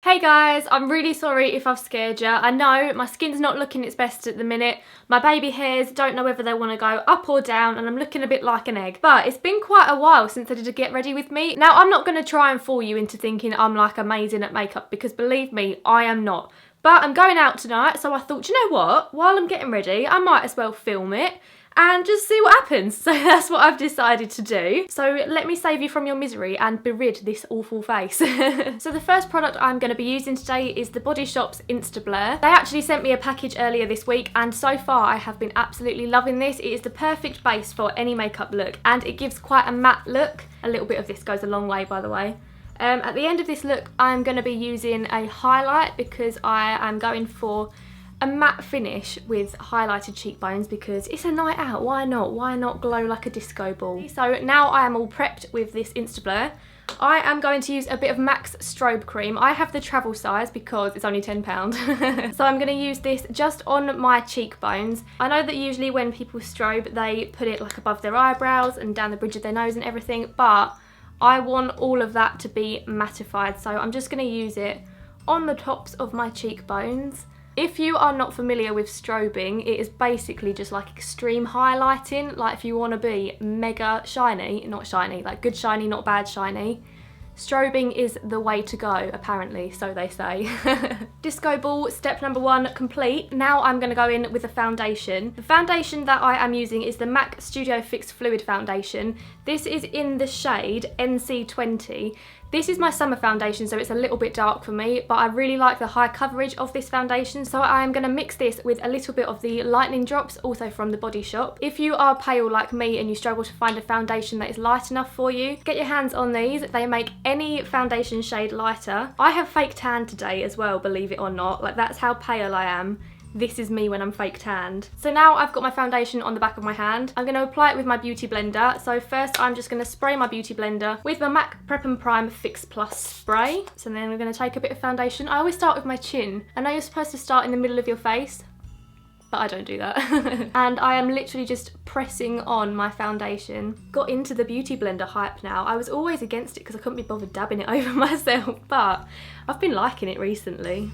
Hey guys, I'm really sorry if I've scared you. I know my skin's not looking its best at the minute. My baby hairs don't know whether they want to go up or down and I'm looking a bit like an egg. But it's been quite a while since I did a get ready with me. Now I'm not going to try and fool you into thinking I'm like amazing at makeup because believe me, I am not. But I'm going out tonight, so I thought, do you know what? While I'm getting ready, I might as well film it and just see what happens. So that's what I've decided to do. So let me save you from your misery and berid this awful face. So the first product I'm going to be using today is the Body Shop's Instablur. They actually sent me a package earlier this week and so far I have been absolutely loving this. It is the perfect base for any makeup look and it gives quite a matte look. A little bit of this goes a long way, by the way. At the end of this look I'm going to be using a highlight because I am going for a matte finish with highlighted cheekbones because it's a night out. Why not? Why not glow like a disco ball? So now I am all prepped with this Instablur. I am going to use a bit of MAC's Strobe Cream. I have the travel size because it's only £10. So I'm going to use this just on my cheekbones. I know that usually when people strobe they put it like above their eyebrows and down the bridge of their nose and everything, but I want all of that to be mattified, so I'm just going to use it on the tops of my cheekbones. If you are not familiar with strobing, it is basically just like extreme highlighting. Like if you want to be mega shiny, not shiny, like good shiny, not bad shiny, strobing is the way to go, apparently, so they say. Disco ball, step number 1 complete. Now I'm going to go in with a foundation. The foundation that I am using is the MAC Studio Fix Fluid Foundation. This is in the shade NC20. This is my summer foundation, so it's a little bit dark for me, but I really like the high coverage of this foundation, so I am going to mix this with a little bit of the Lightening drops, also from the Body Shop. If you are pale like me and you struggle to find a foundation that is light enough for you, get your hands on these. They make any foundation shade lighter. I have fake tan today as well, believe it or not. Like, that's how pale I am. This is me when I'm fake tanned. So now I've got my foundation on the back of my hand. I'm going to apply it with my beauty blender. So first I'm just going to spray my beauty blender with my MAC Prep and Prime Fix Plus spray. So then we're going to take a bit of foundation. I always start with my chin. I know you're supposed to start in the middle of your face, but I don't do that. And I am literally just pressing on my foundation. Got into the beauty blender hype now. I was always against it because I couldn't be bothered dabbing it over myself, but I've been liking it recently.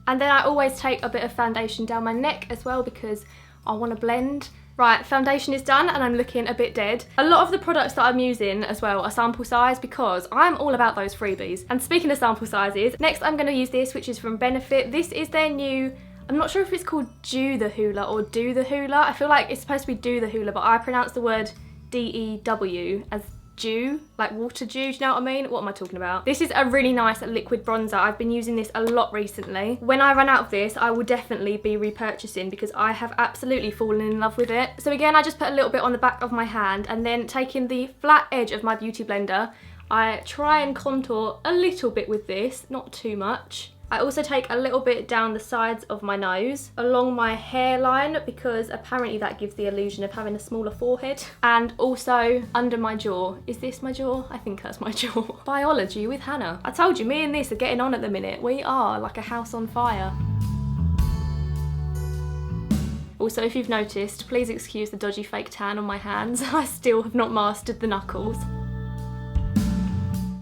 And then I always take a bit of foundation down my neck as well because I want to blend. Right, foundation is done and I'm looking a bit dead. A lot of the products that I'm using as well are sample size because I'm all about those freebies. And speaking of sample sizes, next I'm going to use this, which is from Benefit. This is their new, I'm not sure if it's called Do the Hoola or Do the Hoola. I feel like it's supposed to be Do the Hoola, but I pronounce the word D-E-W as dew, like water dew, do you know what I mean? What am I talking about? This is a really nice liquid bronzer. I've been using this a lot recently. When I run out of this, I will definitely be repurchasing because I have absolutely fallen in love with it. So again, I just put a little bit on the back of my hand and then taking the flat edge of my beauty blender, I try and contour a little bit with this, not too much. I also take a little bit down the sides of my nose, along my hairline, because apparently that gives the illusion of having a smaller forehead. And also under my jaw. Is this my jaw? I think that's my jaw. Biology with Hannah. I told you, me and this are getting on at the minute. We are like a house on fire. Also, if you've noticed, please excuse the dodgy fake tan on my hands. I still have not mastered the knuckles.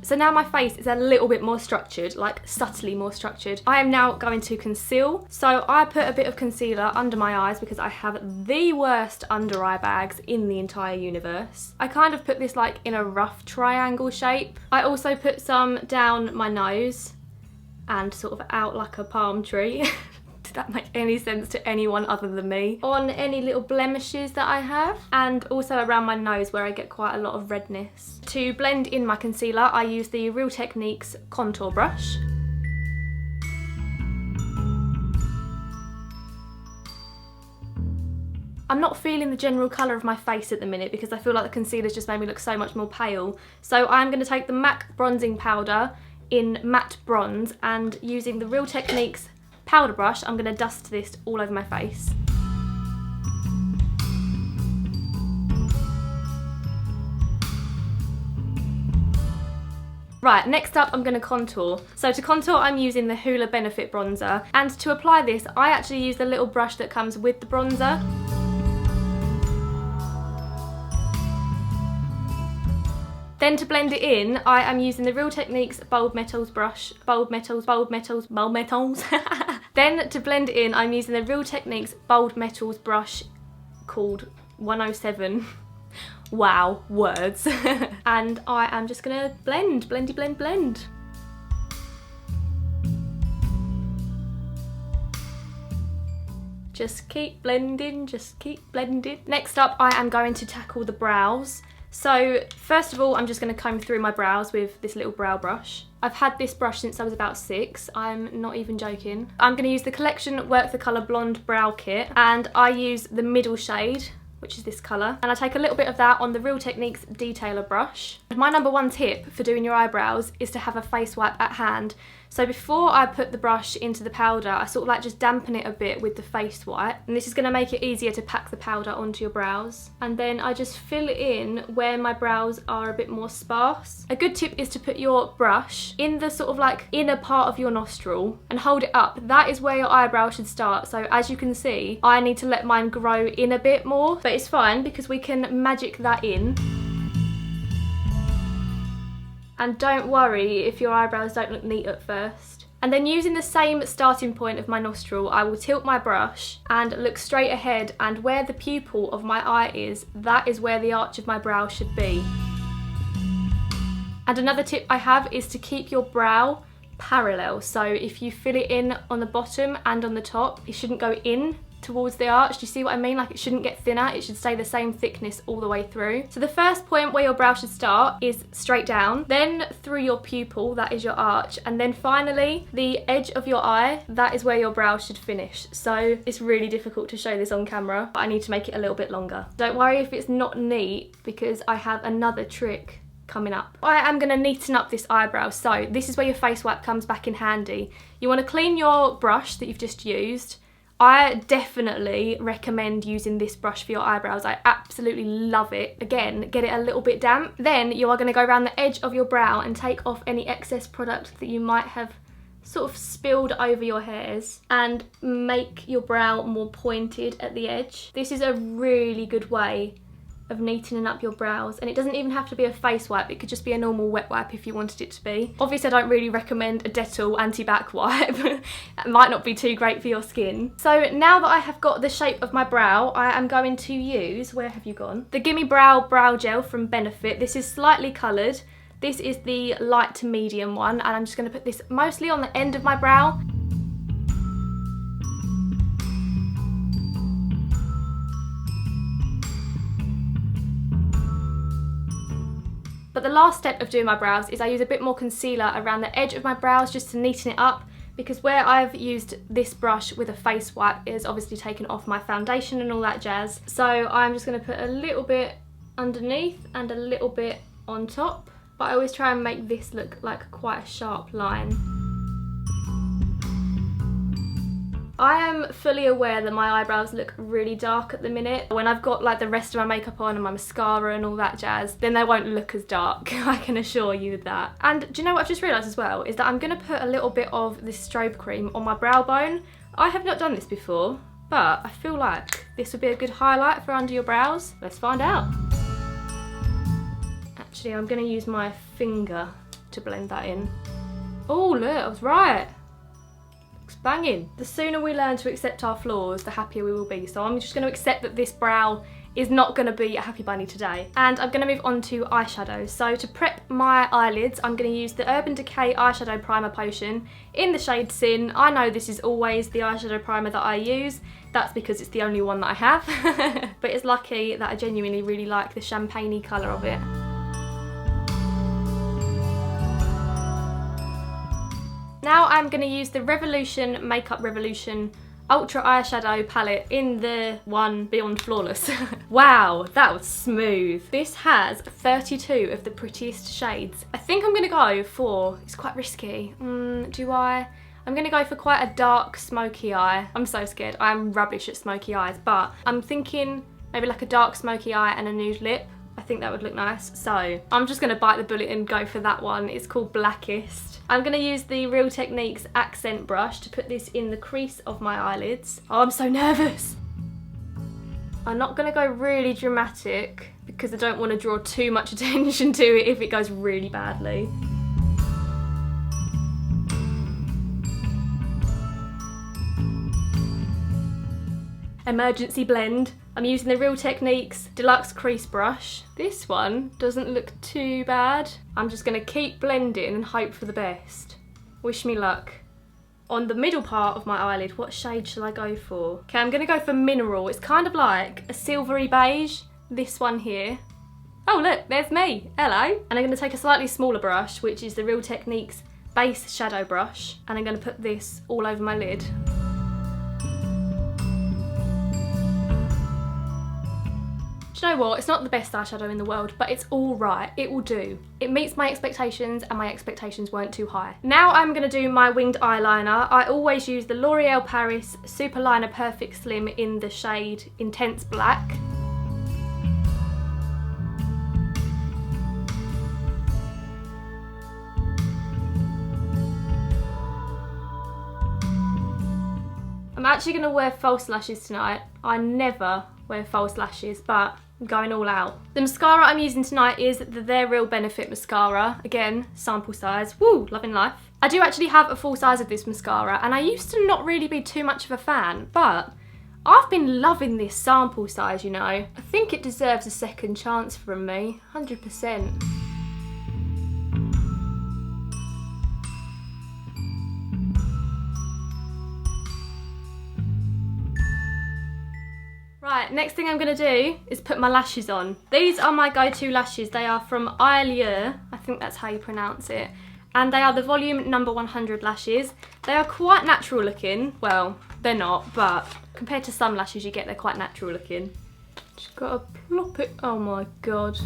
So now my face is a little bit more structured, like subtly more structured. I am now going to conceal. So I put a bit of concealer under my eyes because I have the worst under eye bags in the entire universe. I kind of put this like in a rough triangle shape. I also put some down my nose and sort of out like a palm tree. Did that make any sense to anyone other than me? On any little blemishes that I have, and also around my nose where I get quite a lot of redness. To blend in my concealer, I use the Real Techniques contour brush. I'm not feeling the general colour of my face at the minute because I feel like the concealer's just made me look so much more pale. So I'm going to take the MAC bronzing powder in matte bronze and using the Real Techniques powder brush, I'm going to dust this all over my face. Right, next up I'm going to contour. So to contour I'm using the Hoola Benefit bronzer, and to apply this I actually use the little brush that comes with the bronzer. Then to blend it in, I am using the Real Techniques Bold Metals brush. Bold Metals. Then to blend it in, I'm using the Real Techniques Bold Metals brush called 107. Wow, words. And I am just gonna blend. Just keep blending, just keep blending. Next up, I am going to tackle the brows. So first of all, I'm just going to comb through my brows with this little brow brush. I've had this brush since I was about 6, I'm not even joking. I'm going to use the Collection Work the Colour Blonde Brow Kit, and I use the middle shade, which is this colour, and I take a little bit of that on the Real Techniques Detailer brush. My number one tip for doing your eyebrows is to have a face wipe at hand. So before I put the brush into the powder, I sort of like just dampen it a bit with the face wipe, and this is going to make it easier to pack the powder onto your brows. And then I just fill it in where my brows are a bit more sparse. A good tip is to put your brush in the sort of like inner part of your nostril and hold it up. That is where your eyebrow should start. So as you can see, I need to let mine grow in a bit more, but it's fine because we can magic that in. And don't worry if your eyebrows don't look neat at first. And then using the same starting point of my nostril, I will tilt my brush and look straight ahead, and where the pupil of my eye is, that is where the arch of my brow should be. And another tip I have is to keep your brow parallel. So if you fill it in on the bottom and on the top, it shouldn't go in towards the arch. Do you see what I mean? Like, it shouldn't get thinner, it should stay the same thickness all the way through. So the first point where your brow should start is straight down, then through your pupil, that is your arch, and then finally the edge of your eye, that is where your brow should finish. So it's really difficult to show this on camera, but I need to make it a little bit longer. Don't worry if it's not neat, because I have another trick coming up. I am going to neaten up this eyebrow, so this is where your face wipe comes back in handy. You want to clean your brush that you've just used. I definitely recommend using this brush for your eyebrows. I absolutely love it. Again, get it a little bit damp. Then you are going to go around the edge of your brow and take off any excess product that you might have sort of spilled over your hairs and make your brow more pointed at the edge. This is a really good way of neatening up your brows, and it doesn't even have to be a face wipe, it could just be a normal wet wipe if you wanted it to be. Obviously I don't really recommend a Dettol anti-back wipe. It might not be too great for your skin. So now that I have got the shape of my brow, I am going to use, where have you gone? The Gimme Brow Gel from Benefit. This is slightly coloured. This is the light to medium one, and I'm just going to put this mostly on the end of my brow. But the last step of doing my brows is I use a bit more concealer around the edge of my brows just to neaten it up, because where I've used this brush with a face wipe is obviously taken off my foundation and all that jazz. So I'm just going to put a little bit underneath and a little bit on top, but I always try and make this look like quite a sharp line. I am fully aware that my eyebrows look really dark at the minute. When I've got like the rest of my makeup on and my mascara and all that jazz, then they won't look as dark, I can assure you that. And do you know what I've just realised as well? Is that I'm going to put a little bit of this Strobe Cream on my brow bone. I have not done this before, but I feel like this would be a good highlight for under your brows. Let's find out. Actually, I'm going to use my finger to blend that in. Oh look, I was right. Banging. The sooner we learn to accept our flaws, the happier we will be. So I'm just going to accept that this brow is not going to be a happy bunny today. And I'm going to move on to eyeshadow. So to prep my eyelids, I'm going to use the Urban Decay Eyeshadow Primer Potion in the shade Sin. I know this is always the eyeshadow primer that I use. That's because it's the only one that I have. But it's lucky that I genuinely really like the champagne-y colour of it. Now I'm going to use the Revolution Makeup Revolution Ultra Eyeshadow Palette in the one Beyond Flawless. Wow, that was smooth. This has 32 of the prettiest shades. I think I'm going to go for, it's quite risky, I'm going to go for quite a dark smoky eye. I'm so scared, I'm rubbish at smoky eyes, but I'm thinking maybe like a dark smoky eye and a nude lip. I think that would look nice. So I'm just going to bite the bullet and go for that one. It's called Blackest. I'm going to use the Real Techniques accent brush to put this in the crease of my eyelids. Oh, I'm so nervous. I'm not going to go really dramatic because I don't want to draw too much attention to it if it goes really badly. Emergency blend. I'm using the Real Techniques Deluxe Crease Brush. This one doesn't look too bad. I'm just going to keep blending and hope for the best. Wish me luck. On the middle part of my eyelid, what shade shall I go for? Okay, I'm going to go for Mineral. It's kind of like a silvery beige. This one here. Oh look, there's me. Hello. And I'm going to take a slightly smaller brush, which is the Real Techniques Base Shadow Brush. And I'm going to put this all over my lid. Do you know what? It's not the best eyeshadow in the world, but it's all right. It will do. It meets my expectations, and my expectations weren't too high. Now I'm going to do my winged eyeliner. I always use the L'Oreal Paris Super Liner Perfect Slim in the shade Intense Black. I'm actually going to wear false lashes tonight. I never wear false lashes, but I'm going all out. The mascara I'm using tonight is the Their Real Benefit mascara. Again, sample size. Woo, loving life. I do actually have a full size of this mascara, and I used to not really be too much of a fan, but I've been loving this sample size, you know. I think it deserves a second chance from me, 100%. Right, next thing I'm going to do is put my lashes on. These are my go-to lashes. They are from Eyeshadow, I think that's how you pronounce it. And they are the volume number 100 lashes. They are quite natural looking. Well, they're not, but compared to some lashes you get, they're quite natural looking. Just gotta plop it, oh my god.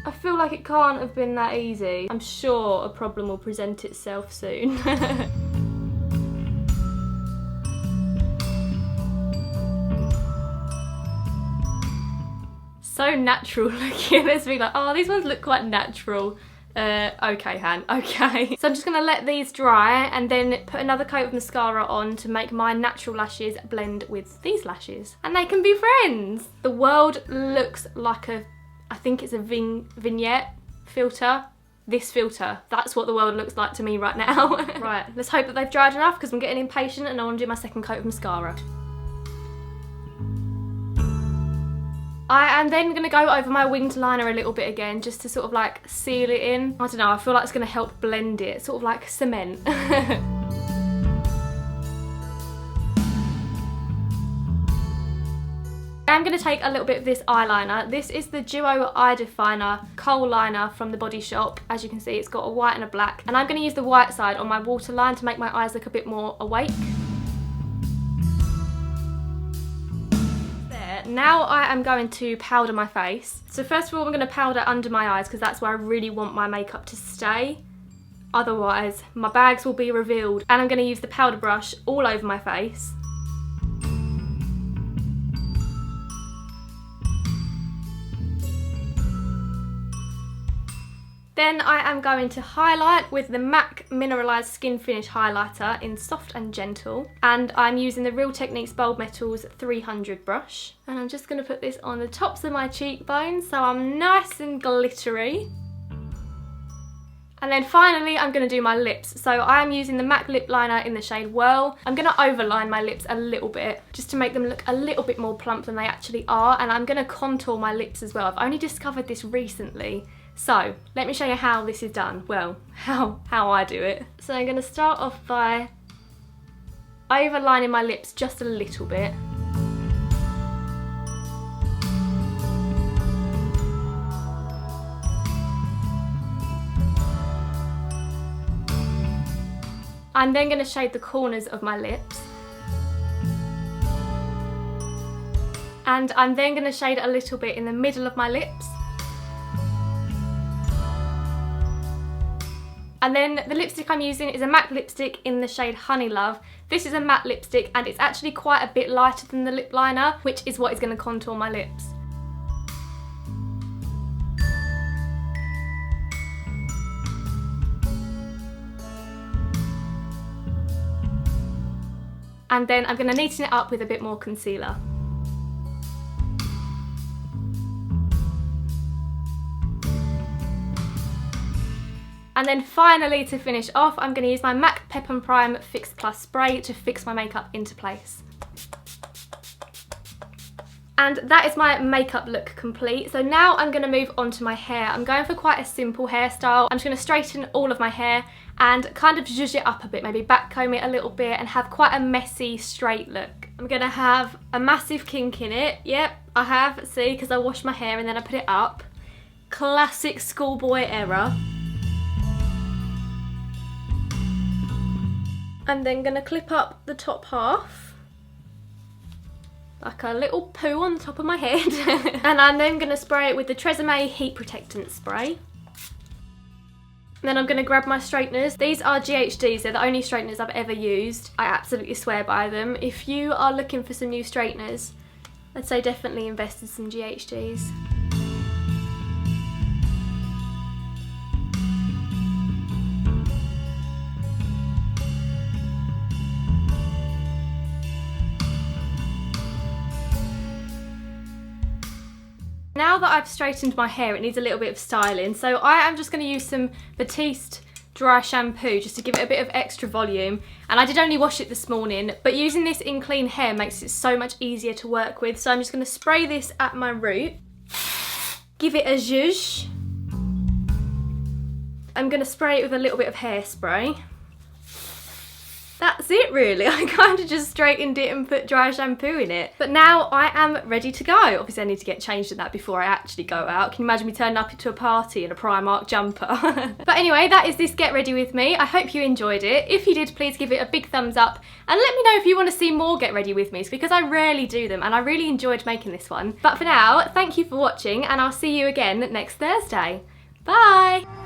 I feel like it can't have been that easy. I'm sure a problem will present itself soon. So natural looking. Let's be like, oh, these ones look quite natural. Okay, Han, okay. So I'm just gonna let these dry and then put another coat of mascara on to make my natural lashes blend with these lashes. And they can be friends. The world looks like a, I think it's a vignette filter. This filter, that's what the world looks like to me right now. Right, let's hope that they've dried enough because I'm getting impatient and I want to do my second coat of mascara. I am then going to go over my winged liner a little bit again just to sort of like seal it in. I don't know, I feel like it's going to help blend it, sort of like cement. I'm going to take a little bit of this eyeliner. This is the Duo Eye Definer Kohl Liner from the Body Shop. As you can see, it's got a white and a black. And I'm going to use the white side on my waterline to make my eyes look a bit more awake. There. Now I am going to powder my face. So first of all, I'm going to powder under my eyes because that's where I really want my makeup to stay. Otherwise, my bags will be revealed. And I'm going to use the powder brush all over my face. Then I am going to highlight with the MAC Mineralized Skin Finish Highlighter in Soft and Gentle. And I'm using the Real Techniques Bold Metals 300 brush. And I'm just going to put this on the tops of my cheekbones so I'm nice and glittery. And then finally I'm going to do my lips. So I'm using the MAC Lip Liner in the shade Whirl. I'm going to overline my lips a little bit just to make them look a little bit more plump than they actually are. And I'm going to contour my lips as well. I've only discovered this recently. So, let me show you how this is done. Well, how I do it. So I'm going to start off by overlining my lips just a little bit. I'm then going to shade the corners of my lips. And I'm then going to shade a little bit in the middle of my lips. And then the lipstick I'm using is a MAC lipstick in the shade Honey Love. This is a matte lipstick and it's actually quite a bit lighter than the lip liner, which is what is going to contour my lips. and then I'm going to neaten it up with a bit more concealer. And then finally, to finish off, I'm going to use my MAC Pep and Prime Fix Plus spray to fix my makeup into place. And that is my makeup look complete. So now I'm going to move on to my hair. I'm going for quite a simple hairstyle. I'm just going to straighten all of my hair and kind of zhuzh it up a bit, maybe backcomb it a little bit and have quite a messy straight look. I'm going to have a massive kink in it. Yep, I have, see, because I washed my hair and then I put it up. Classic schoolboy error. I'm then going to clip up the top half, like a little poo on the top of my head. And I'm then going to spray it with the Tresemme Heat Protectant Spray. And then I'm going to grab my straighteners. These are GHDs, they're the only straighteners I've ever used. I absolutely swear by them. If you are looking for some new straighteners, I'd say definitely invest in some GHDs. Now that I've straightened my hair, it needs a little bit of styling, so I am just going to use some Batiste dry shampoo just to give it a bit of extra volume. And I did only wash it this morning, but using this in clean hair makes it so much easier to work with. So I'm just going to spray this at my root, give it a zhuzh. I'm going to spray it with a little bit of hairspray. That's it really, I kind of just straightened it and put dry shampoo in it. But now I am ready to go. Obviously I need to get changed in that before I actually go out. Can you imagine me turning up into a party in a Primark jumper? But anyway, that is this Get Ready With Me. I hope you enjoyed it. If you did, please give it a big thumbs up and let me know if you want to see more Get Ready With Me's, because I rarely do them and I really enjoyed making this one. But for now, thank you for watching and I'll see you again next Thursday. Bye!